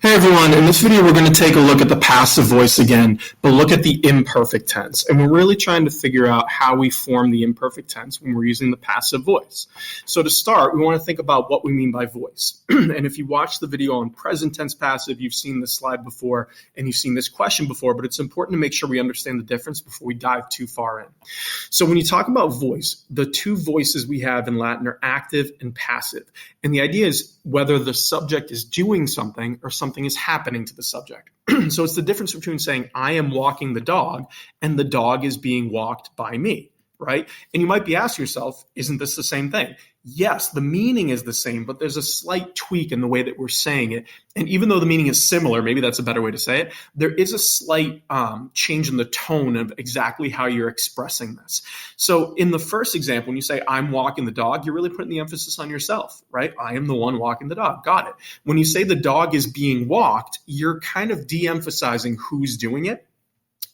Hey everyone, in this video we're going to take a look at the passive voice again, but look at the imperfect tense. And we're really trying to figure out how we form the imperfect tense when we're using the passive voice. So to start, we want to think about what we mean by voice. And if you watch the video on present tense passive, you've seen this slide before and you've seen this question before, but it's important to make sure we understand the difference before we dive too far in. So when you talk about voice, the two voices we have in Latin are active and passive. And the idea is whether the subject is doing something or something is happening to the subject. So it's the difference between saying I am walking the dog and the dog is being walked by me, right? And you might be asking yourself, isn't this the same thing? Yes, the meaning is the same, but there's a slight tweak in the way that we're saying it. And even though the meaning is similar, maybe that's a better way to say it, there is a slight change in the tone of exactly how you're expressing this. So in the first example, when you say I'm walking the dog, you're really putting the emphasis on yourself, right? I am the one walking the dog. Got it. When you say the dog is being walked, you're kind of de-emphasizing who's doing it.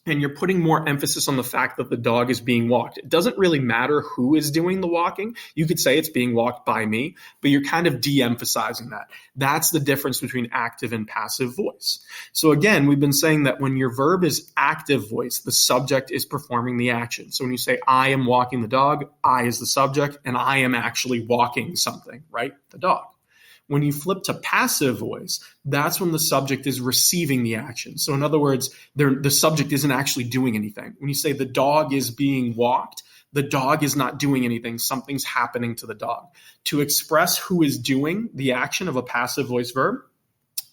And you're putting more emphasis on the fact that the dog is being walked. It doesn't really matter who is doing the walking. You could say it's being walked by me, but you're kind of de-emphasizing that. That's the difference between active and passive voice. So again, we've been saying that when your verb is active voice, the subject is performing the action. So when you say I am walking the dog, I is the subject, and I am actually walking something, right? The dog. When you flip to passive voice, that's when the subject is receiving the action. So in other words, the subject isn't actually doing anything. When you say the dog is being walked, the dog is not doing anything. Something's happening to the dog. To express who is doing the action of a passive voice verb,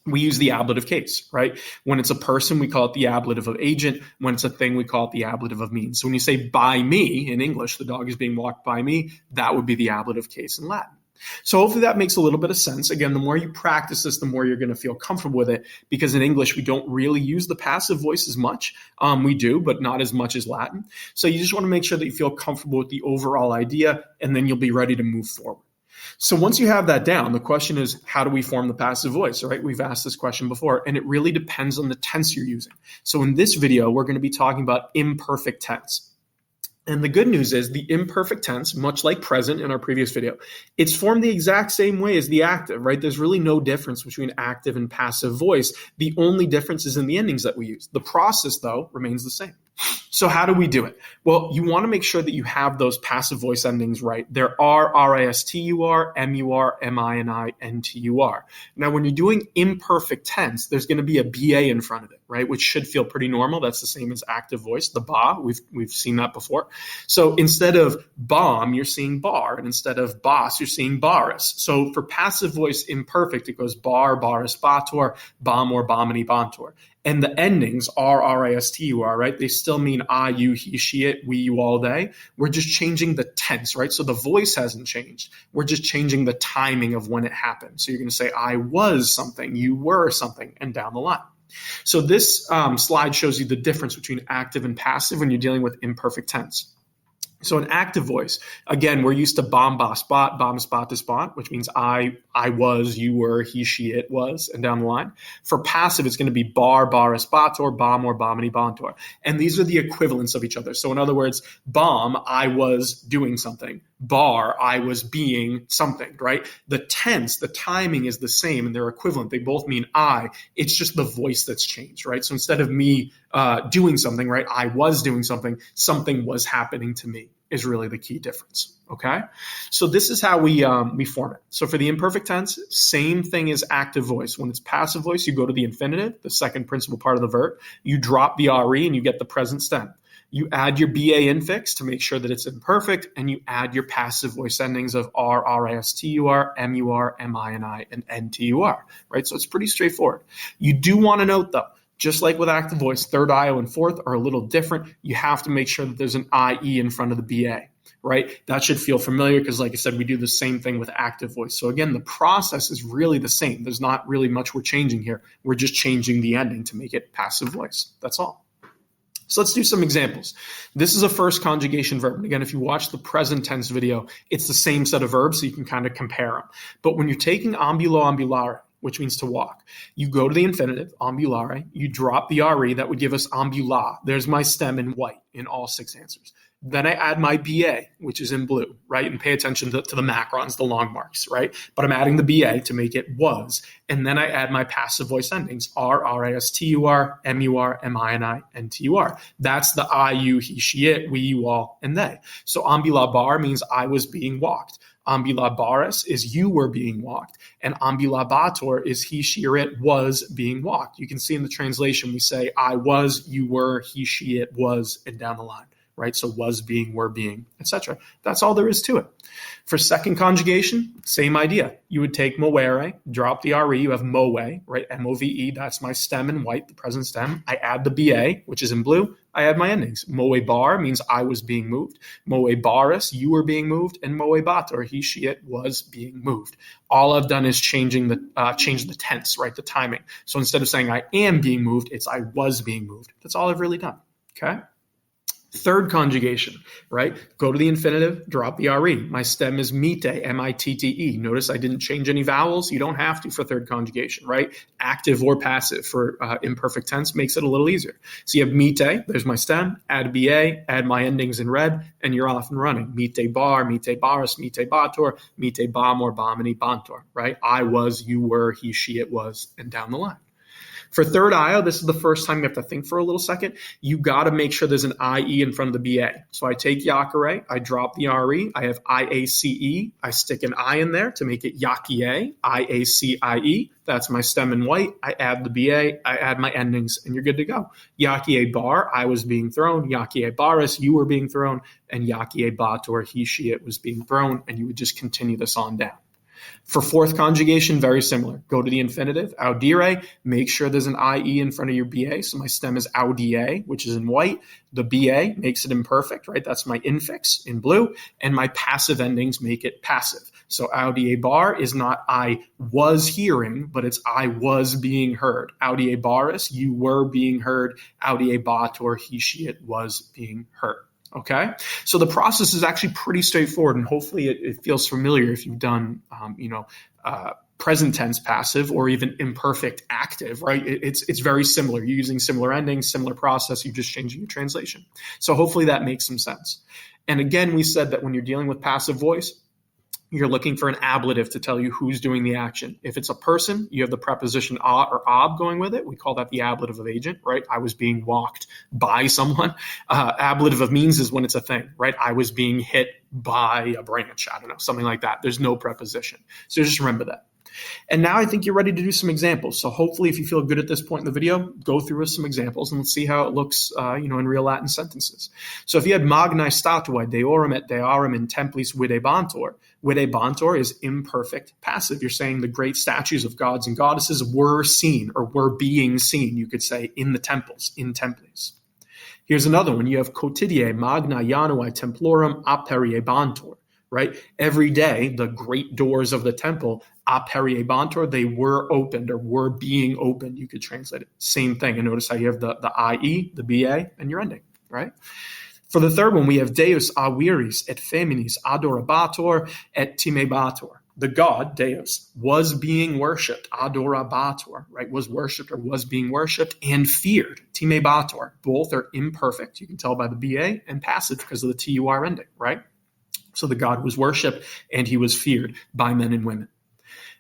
we use the ablative case, right? When it's a person, we call it the ablative of agent. When it's a thing, we call it the ablative of means. So when you say by me in English, the dog is being walked by me, that would be the ablative case in Latin. So hopefully that makes a little bit of sense. Again, the more you practice this, the more you're going to feel comfortable with it, because in English, we don't really use the passive voice as much. We do, but not as much as Latin. So you just want to make sure that you feel comfortable with the overall idea, and then you'll be ready to move forward. So once you have that down, the question is, how do we form the passive voice, right? We've asked this question before, and it really depends on the tense you're using. So in this video, we're going to be talking about imperfect tense. And the good news is the imperfect tense, much like present in our previous video, it's formed the exact same way as the active, right? There's really no difference between active and passive voice. The only difference is in the endings that we use. The process, though, remains the same. So how do we do it? Well, you want to make sure that you have those passive voice endings right. There are R-I-S-T-U-R, M-U-R, M-I-N-I, N-T-U-R. Now, when you're doing imperfect tense, there's going to be a B-A in front of it, right, which should feel pretty normal. That's the same as active voice, the ba. We've seen that before. So instead of bomb, you're seeing bar, and instead of boss, you're seeing baris. So for passive voice imperfect, it goes bar, baris, bator, bom, or bomini, bontor. And the endings are R-I-S-T-U-R, right? They still mean I, you, he, she, it, we, you, all, they. We're just changing the tense, right? So the voice hasn't changed. We're just changing the timing of when it happened. So you're going to say, I was something, you were something, and down the line. So this slide shows you the difference between active and passive when you're dealing with imperfect tense. So an active voice, again, we're used to bom, ba, spot, bom, spot, to spot, which means I was, you were, he, she, it was, and down the line. For passive, it's going to be bar, baris, bator, bom, or bomini, bontor. And these are the equivalents of each other. So in other words, bom, I was doing something. Bar, I was being something, right? The tense, the timing is the same, and they're equivalent. They both mean I. It's just the voice that's changed, right? So instead of me doing something, right, I was doing something was happening to me is really the key difference, okay? So this is how we form it. So for the imperfect tense, same thing as active voice. When it's passive voice, you go to the infinitive, the second principal part of the verb. You drop the RE and you get the present stem. You add your BA infix to make sure that it's imperfect, and you add your passive voice endings of R, R-I-S-T-U-R, M-U-R, M-I-N-I, and N-T-U-R, right? So it's pretty straightforward. You do want to note, though, just like with active voice, third IO and fourth are a little different. You have to make sure that there's an IE in front of the BA, right? That should feel familiar because, like I said, we do the same thing with active voice. So again, the process is really the same. There's not really much we're changing here. We're just changing the ending to make it passive voice. That's all. So let's do some examples. This is a first conjugation verb. And again, if you watch the present tense video, it's the same set of verbs, so you can kind of compare them. But when you're taking ambulo, ambulare, which means to walk, you go to the infinitive, ambulare, you drop the RE, that would give us ambula. There's my stem in white in all 6 answers. Then I add my BA, which is in blue, right? And pay attention to the macrons, the long marks, right? But I'm adding the BA to make it was. And then I add my passive voice endings, R, R-I-S-T-U-R, M-U-R, M-I-N-I, N-T-U-R. That's the I, you, he, she, it, we, you, all, and they. So ambulabar means I was being walked. Ambulabaris is you were being walked. And ambulabator is he, she, or it was being walked. You can see in the translation, we say I was, you were, he, she, it was, and down the line. Right? So was being, were being, etc. That's all there is to it. For second conjugation, same idea. You would take moere, drop the re, you have moe, right? M-O-V-E, that's my stem in white, the present stem. I add the ba, which is in blue. I add my endings. Moe bar means I was being moved. Moe baris, you were being moved. And moe bat, or he, she, it was being moved. All I've done is change the tense, right? The timing. So instead of saying I am being moved, it's I was being moved. That's all I've really done, okay? Third conjugation, right? Go to the infinitive, drop the re. My stem is mite, M-I-T-T-E. Notice I didn't change any vowels. You don't have to for third conjugation, right? Active or passive for imperfect tense makes it a little easier. So you have mite, there's my stem, add ba, add my endings in red, and you're off and running. Mite bar, mite baris, mite bator, mite bamor, bamini, bantor, right? I was, you were, he, she, it was, and down the line. For third IO, this is the first time you have to think for a little second. You got to make sure there's an IE in front of the BA. So I take Yakare, I drop the RE, I have IACE, I stick an I in there to make it Yakie, IACIE. That's my stem in white. I add the BA, I add my endings, and you're good to go. Yakie bar, I was being thrown. Yakie baris, you were being thrown. And Yakie bator, he, she, it was being thrown. And you would just continue this on down. For fourth conjugation, very similar. Go to the infinitive, audire, make sure there's an IE in front of your BA. So my stem is audie, which is in white. The BA makes it imperfect, right? That's my infix in blue. And my passive endings make it passive. So audie bar is not I was hearing, but it's I was being heard. Audie baris, you were being heard. Audie bator, he, she, it was being heard. Okay, so the process is actually pretty straightforward, and hopefully it feels familiar if you've done, present tense passive or even imperfect active, right? It's very similar. You're using similar endings, similar process. You're just changing your translation. So hopefully that makes some sense. And again, we said that when you're dealing with passive voice, you're looking for an ablative to tell you who's doing the action. If it's a person, you have the preposition a or ob going with it. We call that the ablative of agent, right? I was being walked by someone. Ablative of means is when it's a thing, right? I was being hit by a branch. I don't know, something like that. There's no preposition. So just remember that. And now I think you're ready to do some examples. So hopefully if you feel good at this point in the video, go through with some examples and let's see how it looks in real Latin sentences. So if you had magnae statuae deorum et dearum in templis videbantur is imperfect passive. You're saying the great statues of gods and goddesses were seen or were being seen, you could say, in the temples, in temples. Here's another one. You have quotidie magna Januae templorum aperiebantur. Right? Every day, the great doors of the temple, aperiebantur, they were opened or were being opened. You could translate it. Same thing. And notice how you have the IE, the BA, and your ending, right? For the third one, we have Deus a viris et feminis adorabatur et timebatur. The god, Deus, was being worshipped, adorabatur, right? Was worshipped or was being worshipped and feared, timebatur. Both are imperfect. You can tell by the BA and passive because of the TUR ending, right? So the god was worshipped and he was feared by men and women.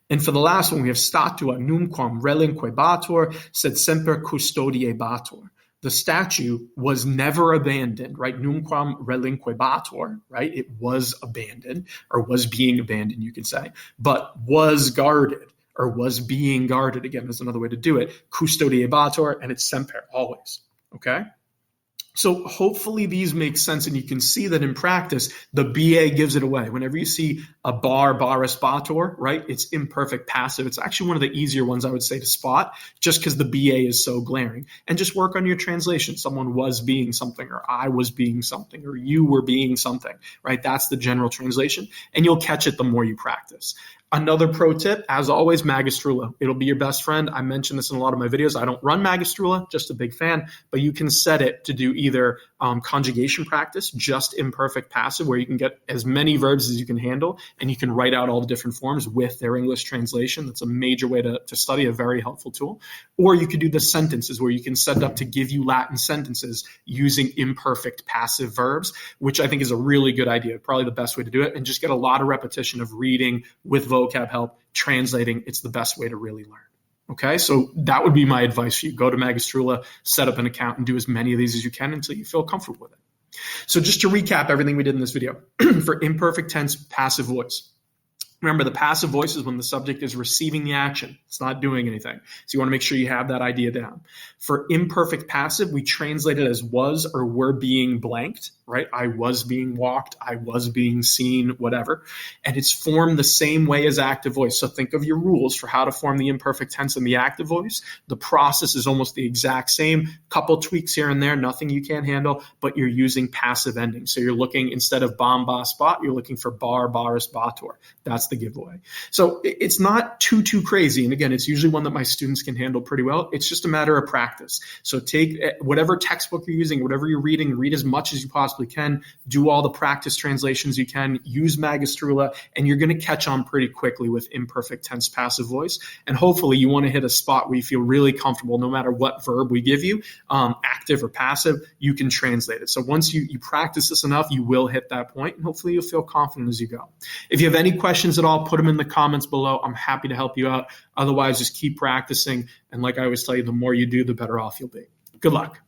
And for the last one, we have statua numquam relinquebatur sed semper custodiebatur. The statue was never abandoned, right? Numquam relinquebatur, right? It was abandoned or was being abandoned, you could say, but was guarded or was being guarded. Again, there's another way to do it. Custodiebatur, and it's semper, always, okay? So hopefully these make sense, and you can see that in practice, the BA gives it away. Whenever you see a bar, baris, bator, right, it's imperfect passive. It's actually one of the easier ones, I would say, to spot, just because the BA is so glaring. And just work on your translation. Someone was being something, or I was being something, or you were being something, right? That's the general translation, and you'll catch it the more you practice. Another pro tip, as always, Magistrula. It'll be your best friend. I mentioned this in a lot of my videos. I don't run Magistrula, just a big fan, but you can set it to do either conjugation practice, just imperfect passive, where you can get as many verbs as you can handle, and you can write out all the different forms with their English translation. That's a major way to study, a very helpful tool. Or you could do the sentences, where you can set it up to give you Latin sentences using imperfect passive verbs, which I think is a really good idea, probably the best way to do it, and just get a lot of repetition of reading with vocab help, translating. It's the best way to really learn. Okay, so that would be my advice for you. Go to Magistrula, set up an account, and do as many of these as you can until you feel comfortable with it. So just to recap everything we did in this video, for imperfect tense passive voice. Remember, the passive voice is when the subject is receiving the action. It's not doing anything. So you want to make sure you have that idea down. For imperfect passive, we translate it as was or were being blanked, right? I was being walked, I was being seen, whatever. And it's formed the same way as active voice. So think of your rules for how to form the imperfect tense and the active voice. The process is almost the exact same. Couple tweaks here and there, nothing you can't handle, but you're using passive endings. So you're looking, instead of bom, ba, spot, you're looking for bar, baris, bator. That's the giveaway. So it's not too crazy. And again, it's usually one that my students can handle pretty well. It's just a matter of practice. So take whatever textbook you're using, whatever you're reading, read as much as you possibly can, do all the practice translations you can, use Magistrula, and you're going to catch on pretty quickly with imperfect tense passive voice. And hopefully you want to hit a spot where you feel really comfortable, no matter what verb we give you, active or passive, you can translate it. So once you practice this enough, you will hit that point, and hopefully you'll feel confident as you go. If you have any questions at all, put them in the comments below. I'm happy to help you out. Otherwise, just keep practicing. And like I always tell you, the more you do, the better off you'll be. Good luck.